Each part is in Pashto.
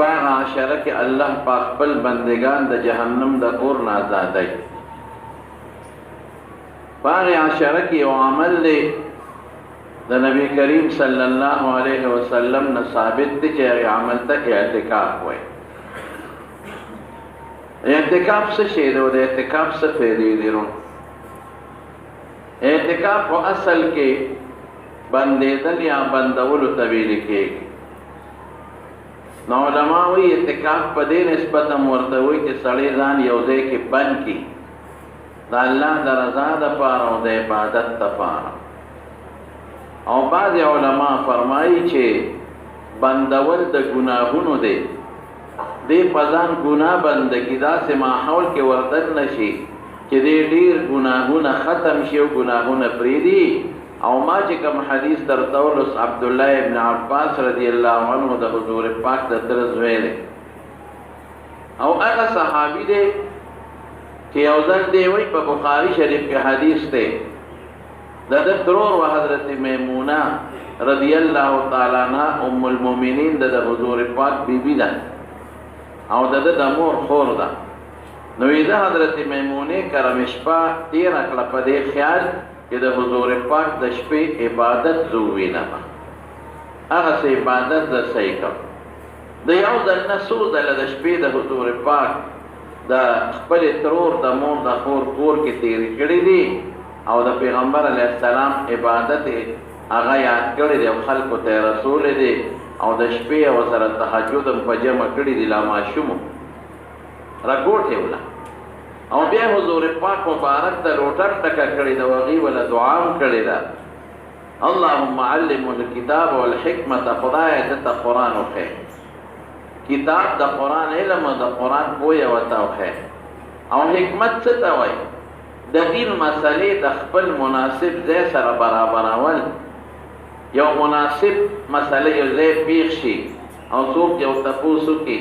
په عاشره کې الله پاک خپل بندگان د جهنم د اور نه آزادای. په عاشره کې یو عمل دی د نبی کریم صلی الله علیه وسلم نه ثابت دی چې هغه عمل ته اعتکاف وایي. اعتکاف څه شی دی او د اعتکاف څه فائدې دي؟ اعتکاف په اصل کې بندېدل یا بندولو ته ویل کېږي. نو علماء وایي اعتکاف په دې نسبت هم ورته وایي چې سړی ځان یو ځای کې بند کړي د الله د رضا دپاره او د عبادت دپاره. او بعض علما فرمایي چې بندول د ګناهونو دی، دې په ځان ګناه بنده کړي، داسې ماحول کې وردن نشي چې دې ډېر ګناهونه ختم شي او ګناهونه پرېږدي. او ما چې کوم حدیث درته ولوس عبدالله ابن عباس رضی الله عنه د حضور پاک د تره زوی دی او هغه صحابي دی چې یو ځل دی وایي په بخاري شریف کې حدیث دی د ده ترور و حضرت میمونه رضی الله تعالی عنها ام المؤمنین د حضور پاک بیبي ده او د ده د مور خور ده. نو یې د حضرت میمونې کرم شپه تېره کړه په دې خیال چې د حضور پاک د شپې عبادت زه ووینم، هغسې عبادت زه صحیح کړم. د یو ځل نه څو ځله د شپې د حضور پاک د خپلې ترور د مور د خور کور کې تېرې کړي دي او د پیغمبر علیه السلام عبادت هغه یاد کړی دی او خلکو ته یې رسولی دی او د شپې او سره تهجد هم په جمع کړي دي لا ماشومو راګوټې وله او بیا حضور پاک مبارک د روټر ټکه کړې ده او هغې وله دعا هم کړې ده اللهم علمه الکتاب والحکمت، خدایه ده ته قرآن وښیه، کتاب د قرآن علم او د قرآن پویه ورته وښیه. او حکمت څه ته وایي؟ د دین مسلې د خپل مناسب ځای سره برابرول. یو مناسب مسله یو ځای پیښ شي او څوک یو تپوس وکړي،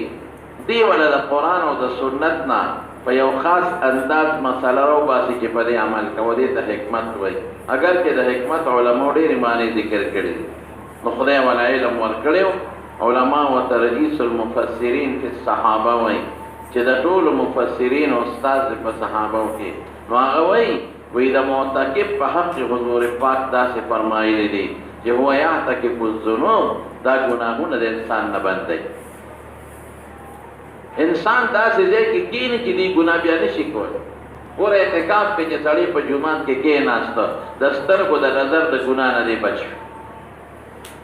دې وله د قرآن او د سنت نه په یو خاص انداز مسله راوباسي چې په دې عمل کوه، دې ته حکمت وایي. اگر چې د حکمت علماو ډېرې معنی ذکر کړي دي، نو خدای وله علم ورکړی و. علما ورته رئیس المفسرین فی الصحابه وایي چې د ټولو مفسرینو استاد دی په صحابو کې. نو هغه وایي د معتکف په حق حضور پاک داسې فرمایلی دي چې هو یعتکف الذنوب، دا ګناهونه د انسان نه بندوي. انسان داسې ځای کې کښېني چې دې ګناه بیا نشي کولی. ګوره اعتکاف کې چې سړی په جومات کې کښېناسته د سترګو د نظر د ګناه نه دی بچ شو،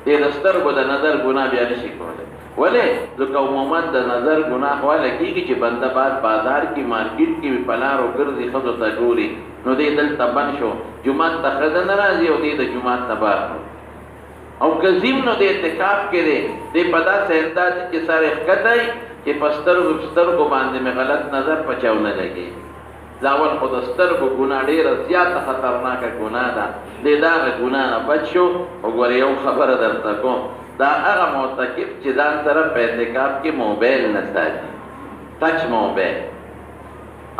دې د سترګو د نظر ګناه بیا نشي کولی. ولې؟ ځکه عموما د نظر ګناه خواله کېږي چې بنده باید بازار کې مارکیټ کې په لارو ګرځي، ښځو ته ګوري، نو دې دلته بند شو، جومات ته ښځه نه راځي او دې د جومات نه بار کړو. او که ځیم نو د اعتکاف کې دی دې په داسې انداز چې سر یې ښکته وي چې په سترګو باندې مې غلط نظر په چاو نه لګي. لاول خو د سترګو ګناه ډېره زیاته خطرناکه ګناه ده، دې د هغه ګناه نه بچ شو. وګوره یو خبره درته کوم، دا هغه معتکف چې ځان سره په اعتکاف کې موبایل نه ساتي، ټچ موبایل،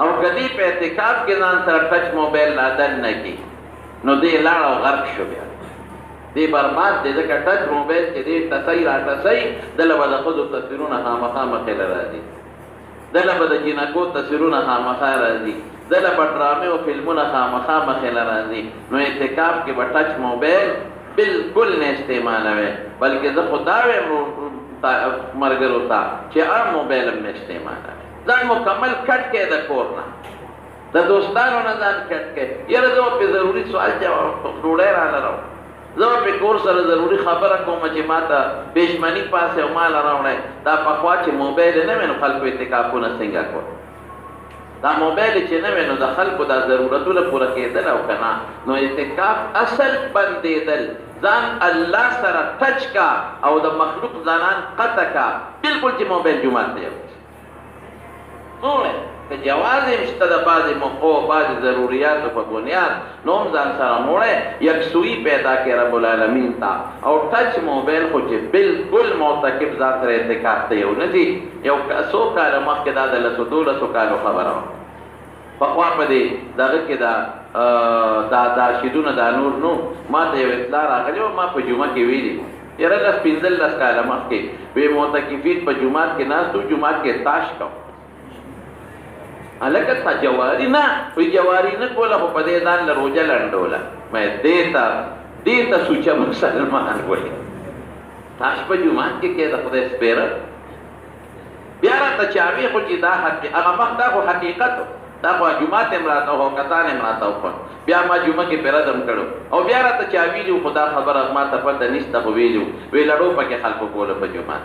او که دې په اعتکاف کې ځان سره ټچ موبایل عادت نه کړي نو دې لاړ او غرق شو، بیا دې برباد دی. ځکه ټچ موبایل چې دې ټسۍ را ټسۍ دله به د ښځو تصویرونه خامخا مخې له راځي، دله به د جینکو تصویرونه خامخا راځي، دله به ډرامې او فلمونه خامخا مخې له راځي. نو اعتکاف کې به ټچ موبایل بالکل نه استعمالوي، بلکې زه خو دا وایم ملګرو ته چې عام موبایل هم نه استعمالوي. ځان مکمل کټ کړئ د کور نه، د دوستانو نه ځان کټ کړئ. یاره زه پې ضروري سوال جواب ډوډۍ راله راوړم، زه په کور سره ضروري خبره کوم چې ما ته پېشمني پاسې او مال راوړی. دا پخوا چې موبایل نه وی نو خلکو اعتکافونه څنګه کول؟ دا موبایل چې نه وی نو د خلکو دا ضرورتونه پوره کېدل او که نه. نو اعتکاف اصل بندېدل، ځان الله سره ټچ کا او د مخلوق ځانان قطع کا، بلکل چې موبایل جومات ته یوسي. که جواز یې شته د بعضې موقعو بعضې ضروریاتو په بنیاد، نو هم ځان سره موړی یکسویي پیدا کړي رب العالمین ته. او ټچ موبایل خو چې بلکل معتکف ځان سره اعتکاف ته یو نه ځي. یو څو کاله مخکې دا د 12 کالو خبره وه، پخوا په دې دغه کې دا شیدونه دا نور نو ما ته یو اطلاع راغلې وه، ما په جمعه کې ویلي یاره لس پنځل لس کاله مخکې وی معتکفین په جومات کې ناستو جومات کې تاش کو هلکه تا جواري نه وی جواري نه کوله خو په دې ځان له روژه لنډوله مې دې ته سوچه مسلمان وایي تاش په جومات کې د خدای سپېره بیا راته چاوي خو چې دا هغه مخ دا خو حقیقت دا خو جومات هم راته او کتان هم راته وکړ بیا ما جمعه کې پیردم کړو او بیا راته چاوي دی خدا خبره ما ته پته نشته خو ویلو وی لړو پکې خلکو کوله په جومات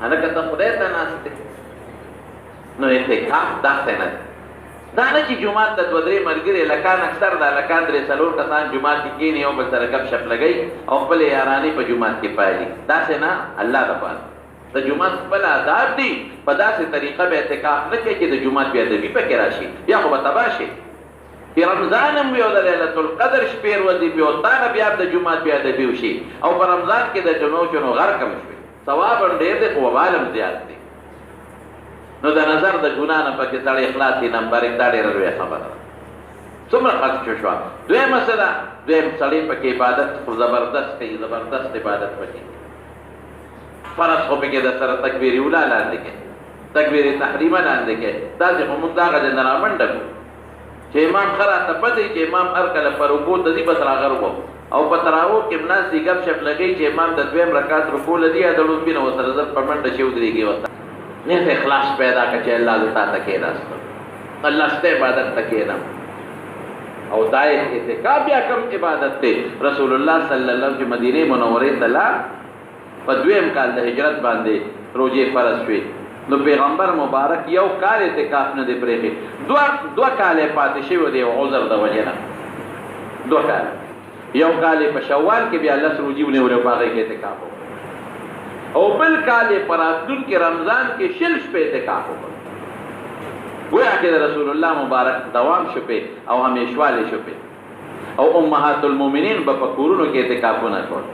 هلکه ته خدای ته ناست نو اعتکاف داسې نه دا نه چې جومات ته دوه درې ملګري لکان اکثر دا لکان درې څلور کسان جومات کې کښېني یو بل سره ګپ شپ لګوي او خپلې یارانې په جومات کې پایلي داسې نه الله دپاره د جومات خپل آداب دي په داسې طریقه به اعتکاف نه کوي چې د جومات بې ادبي پکې راشي یا خو به تباه شي چې رمضان هم وي او د لیلة القدر شپې ورځې وي او تا نه بیا د جومات بې ادبي وشي او په رمضان کې د چنو غرق هم شوي ثواب هم ډېر دی خو وبال هم زیات دی نو د نظر د ګناه نه پکې سړی اخلاص یې نمبرک دا ډېره لویه خبره ده څومره خرڅ شوه دویمه څه ده دویم سړی پکې عبادت خو زبردست کوي زبردست عبادت پکې فرض خو پکې د سره تکبیر اولا لاندې کې تکبیر تحریمه لاندې کې داسې خو موږ دغه ځای نه رامنډه کړو چې امام ښه راته پته وي چې امام هر کله په رکوع ته ځي بس راغربو او په تراویح کې هم ناست دي ګپ شپ لګوي چې امام د دویم رکعت رکوع له دي یا د لومبي نه ورسره زر په منډه شي ودرېږي ورته نیت اخلاص پیدا کړه چې الله زه تا ته کېناستم الله ستا عبادت ته کېنم او دا اعتکاف بیا کوم عبادت دی رسول الله صلی الله علیه وسلم چې مدینې منورې ته لاړ په دویم کال د هجرت باندې روزې فرض شوې نو پیغمبر مبارک یو کال اعتکاف نه دی پرېښی دوه کاله پاتې شوی دی عذر د وجې نه دوه کاله یو کال په شوال کې بیا لس روزې ونیولې په هغې کې اعتکاف وکړ او بل کال په راتلونکي رمضان کې شل شپې اعتکاف وکړ گویا کې د رسول الله مبارک دوام شپې او همیشوالی شپې او امهات المؤمنین به په کورونو کې اعتکافونه کول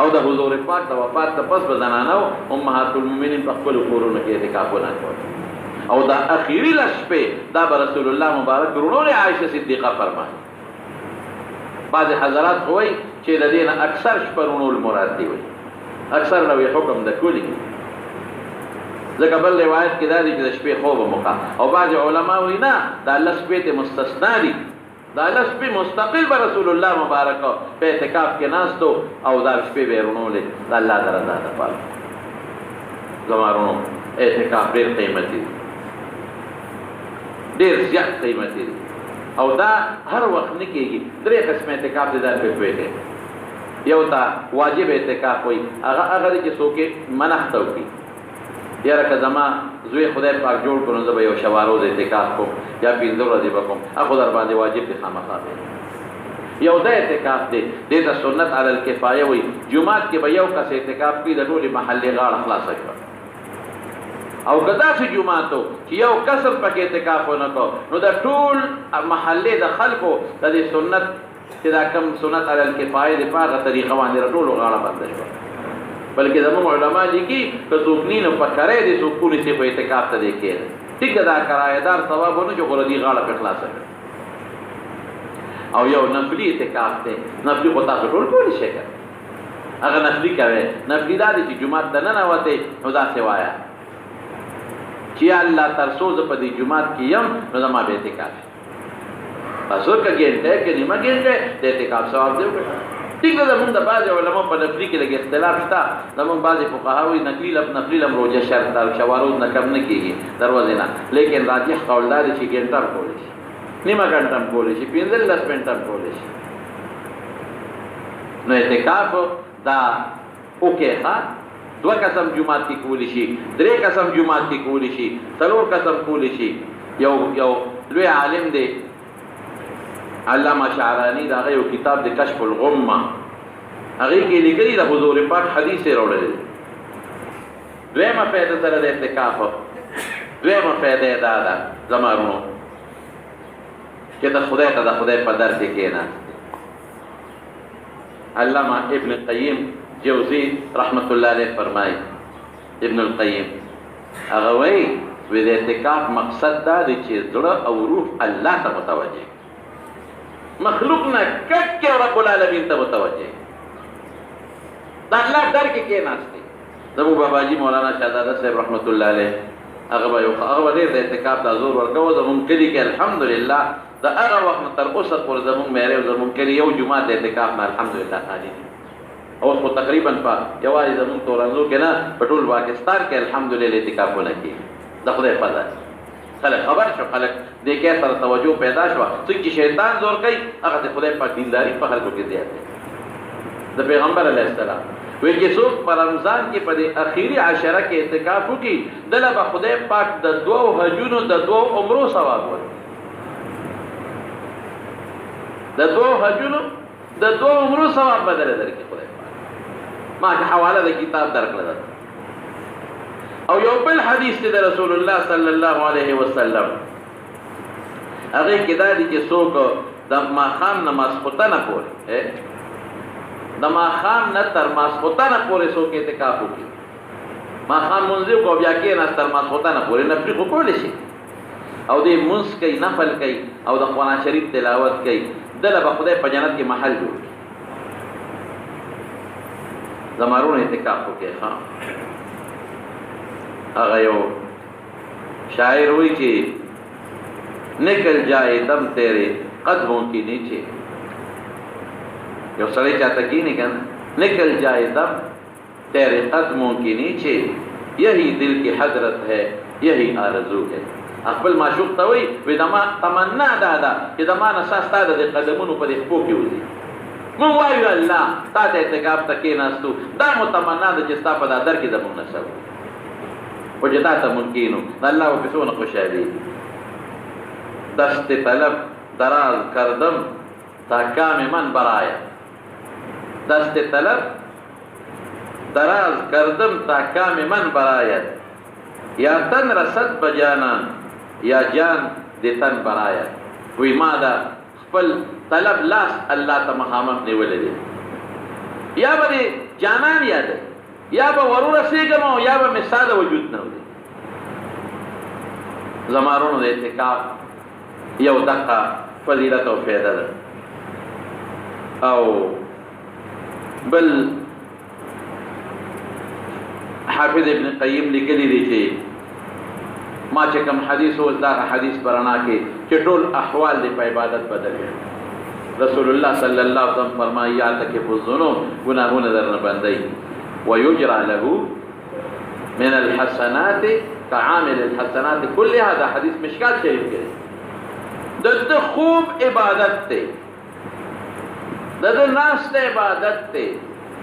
او د حضور پاک د وفات نه پس به زنانو امهات المؤمنین په خپلو کورونو کې اعتکافونه کول او دا اخیري لس شپې دا به رسول الله مبارک ورونو عایشه صدیقه فرمایي بعض حضرات خو وایي چې د دې نه اکثر شپه رونول مراد دی وایي اکثر نوې حکم د کولی ځکه بل روایت کې دا دی چې د شپې خوب موقع او بعض علما وایي نه دا لس شپې ته مستثنا دي دا لس شپې مستقل به رسول الله مبارک په اعتکاف کې ناستو او دا شپې به رونولې د الله د رضا دپاره زما رونو اعتکاف ډېر قیمتي دی ډېر زیات قیمتي دی او دا هر وخت نه کېږي درې قسم اعتکاف دی دا پې پوهېږئ یو ته واجب اعتکاف وایي هغه دی چې څوک یې منښته وکړي یاره که زما زوی خدای پاک جوړ کړو زه به یو شبه روز اعتکاف کوم یا 15 ورځې به کوم هغه در باندې واجب دی خامخا دی یو دا اعتکاف دی دې ته سنت علی الکفایه وایي جومات کې به یو کس اعتکاف کړي د ټولې محلې غاړه خلاصه کړه او که داسې جومات و چې یو کس هم پکې اعتکاف ونه کړو نو د ټول محلې د خلکو د دې سنت چې دا کوم سنت علی الکفایه دی په هغه طریقه باندې د ټولو غاړه بنده شوه بلکې زموږ علما لیکي که څوک نینو په کرای دی څوک ونیسي په اعتکاف ته دی کښېنه ټیک ده دا کرایهدار ثواب ونه چې غوره دي غاړه پرې خلاصه کړه او یو نفلي اعتکاف دی نفلي خو تاسو ټول کولی شئ که هغه نفلي کوئ نفلي دا دی چې جومات ته ننوتئ نو داسې وایه چې یا الله تر څو زه په دې جومات کې یم نو زما به اعتکاف بس ورکه ګنټه کې نیمه ګنټه د اعتکاف ثواب دی وکړه ٹھیک ہے زمون د بعض علماء په نفلی کې لګي اختلاف شته زمون بعض فقها وی نقلی لم روزه شرط او شواروز نه کم نه کیږي دروازه نه لیکن راجح قول دا چې ګنټه کولی شي نیمه ګنټه کولی شي 15 منټه کولی شي نو اعتکاف دا اوکے ها دو قسم جمعات کی کولی شي درې قسم جمعات کی کولی شي څلور قسم کولی شي یو لوی عالم دی علامہ شعرانی دا یو کتاب د کشف الغمه هغه کې لیکلي د حضور پاک حدیث راوړل دویمه فائدہ سره د اعتکاف دویمه فائدہ دا ده زمارونو چې د خدای ته د خدای په در کې کېنه علامہ ابن القیم جوزی رحمت الله علیه فرمایي ابن القیم هغه وایي د اعتکاف مقصد دا دی چې زړه او روح الله ته متوجه مخلوق نه کټ کې رب العالمین ته متوجه دا الله در کې کېناستې. زموږ باباجي مولانا شهزاده صاحب رحمت الله علیه هغه ډېر د اعتکاف دا زور ورکوه. زموږ کلي کې الحمدلله د هغه وخت نه تر اوسه پورې زموږ میرې او زموږ کلي یو جومات د اعتکاف نه الحمدلله خالي دي. اوس خو تقریبا په یوازې زموږ تورنزو کې نه په ټول پاکستان کې الحمدلله اعتکافونه کېږي. د خدای فضل خلک خبر شو، خلک دې کې سره توجه پیدا شوه. څوک چې شیطان زور کوي هغه د خدای پاک دینداري په خلکو کې زیات دی. د پیغمبر علیه السلام وی چې څوک په رمضان کې په دې اخیری عشره کې اعتکاف وکړي دله به خدای پاک د 2 حجونو د 2 عمرو ثواب ورکړي. د 2 حجونو د 2 عمرو ثواب بدل درکړي خدای پاک. ما که حواله د کتاب درکړه ده. او یو بل حدیث دی د رسول الله صلی الله علیه وسلم هغه کې دا دی چې څوک د ماښام نه ماسخوتنه پورې د ماښام نه تر ماسخوتنه پورې څوک اعتکاف وکړي، ماښام مونځ وکړو بیا کېناست تر ماسخوتنه پورې، نفلي خو کولی شي او دې مونځ کوي، نفل کوي او د قرآن شریف تلاوت کوي، دله به خدای په جنت کې محل جوړ کړي. زمارونه اعتکاف وکړي. هغه یو شاعر وی چې نکل جائے دم تیرے قدموں کی نیچے، یو سړی چاته کینی کنه نکل جائے دم تیرے قدموں کی نیچے، یہی دل کی حضرت ہے یہی آرزو ہے. خپل معشوق ته وی دما تمنا دادا چې دما نساس تا د قدمونو په خپو کې وځي. مونږ وایو الله تا ته اعتکاف ته کېناستو، دا مو تمنا ده چې ستا په در کې زمونږ نسب وجدا ته ممکنو الله و بسون خوشحالی. دست طلب دراز کردم تا کام من براید، دست طلب دراز کردم تا کام من براید، یا تن رسد بجانان یا جان دی تن براید. وی ما دا خپل طلب لاس الله ته مخامخ نیولې دی، یا به جانان یاد یا به ورور رسیږم او یا به مې ساده وجود نه وي. زمارونو د اعتکاف یو دقه فضیلت او فایده ده. او بل حافظ ابن قیم لیکلی دی چې ما چې کوم حدیث اوس دا حدیث برنا کې چې ټول احوال دی په عبادت بدل کړي. رسول الله صلی الله علیه وسلم فرمایي اعتکاف الذنوب گناهونه درنه بندي ويجرى له من الحسنات كعامل الحسنات كلها. هذا حديث مشکات شریف کې د خوب عبادت ته، د ناس ته عبادت ته،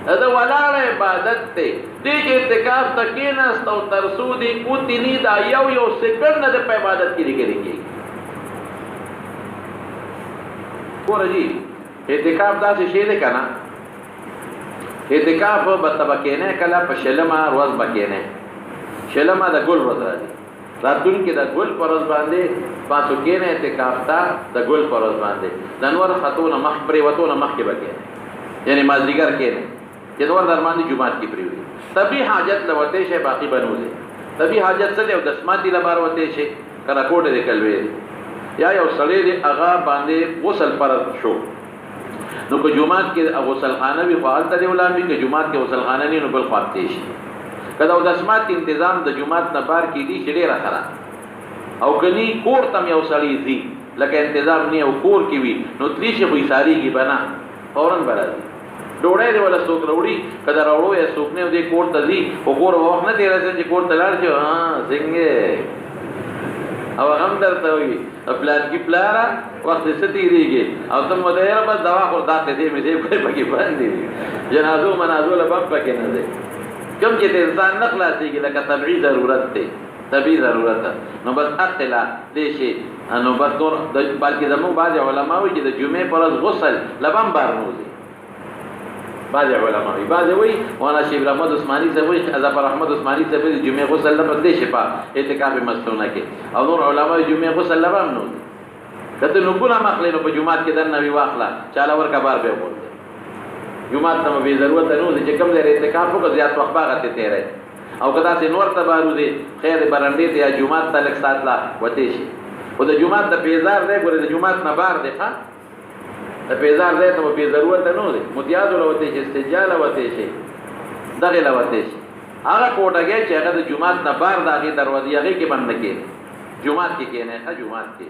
د ولاړ عبادت ته، دې کې اعتکاف تکیناست او ترسودي اوتنی دا یو سکند نه په عبادت کې لګي کېږي. ورجی اعتکاف داسې شی دی کنه، اعتکاف به تبکینه کله په شلمه روز بکینه، شلمه د ګل ورځ راځي، راتلونکي د ګل پر ورځ باندې پاسو کینه اعتکاف ته د ګل پر ورځ باندې د نور خاتون مخ پرې وتونه مخ کې بکینه، یعنی مازدیګر کینه چې نور درماندې جمعات کې پریوي. طبي حاجت لوته شي باقی بنوځي، طبي حاجت څه دی او دسماتی لبار وته شي کله کوټه د کلوي یا یو سړی دی هغه باندې غسل فرض شو، نو که جمعات کې غسل خانه وي فعال ته ولان وي، که جمعات کې غسل خانه نه نو بل خاطې شي. کله او دسمات تنظیم د جمعات نه بار کې دي چې ډیره خراب او کني کور تم یو سړی زی لکه تنظیم نه او کور کې وي نو تلی شي وي ساریږي بنا فورن برازي ډوړې دی ولا څوک وروړي کله راوړو یا څوک نه دې کور ته زی او کور وخت نه دی راځي چې کور ته لاړ شي څنګه او هم درته وي پلان کې پلارا وخت ستېریږي او ته مدیر بس دوا خور داتې دې مې دې پکې باندې جنازو منازو له باب پکې نه دي کوم چې انسان نه خلاصيږي لکه طبيعي ضرورت دی، طبيعي ضرورت نو بس اطلاع دې شي نو بس دور بلکې زموږ بعض علما وایي چې د جمعې پر ورځ غسل لبم بار نوځي. بعض علما وایي، بعض وایي مولانا شیخ احمد عثماني صاحب وایي ظفر احمد عثماني صاحب د جمعې غسل لپاره دې شفا اعتکاف مستونه کې او نور علما وایي جمعې غسل لبم نوځي. کته نو ګنا مخلې نو په جمعات کې دنه وی واخلا چاله ورکا بار به وو جمعات ته به ضرورت نه و چې کوم ځای اعتکاف وکړ زیات وخت باغته تیرې او کدا چې نور ته بارو دي خیر برندې ته یا جمعات ته لک سات لا وته شي او د جمعات د پیزار دی ګوره د جمعات نه بار دی ښا د پیزار دی ته به ضرورت نه و متیاز ولا وته شي استجاله وته شي دغه لوته شي هغه کوټګي چې هغه د جمعات نه بار دغه دروازې هغه کې بند کړي جمعات کې نه ښه جمعات کې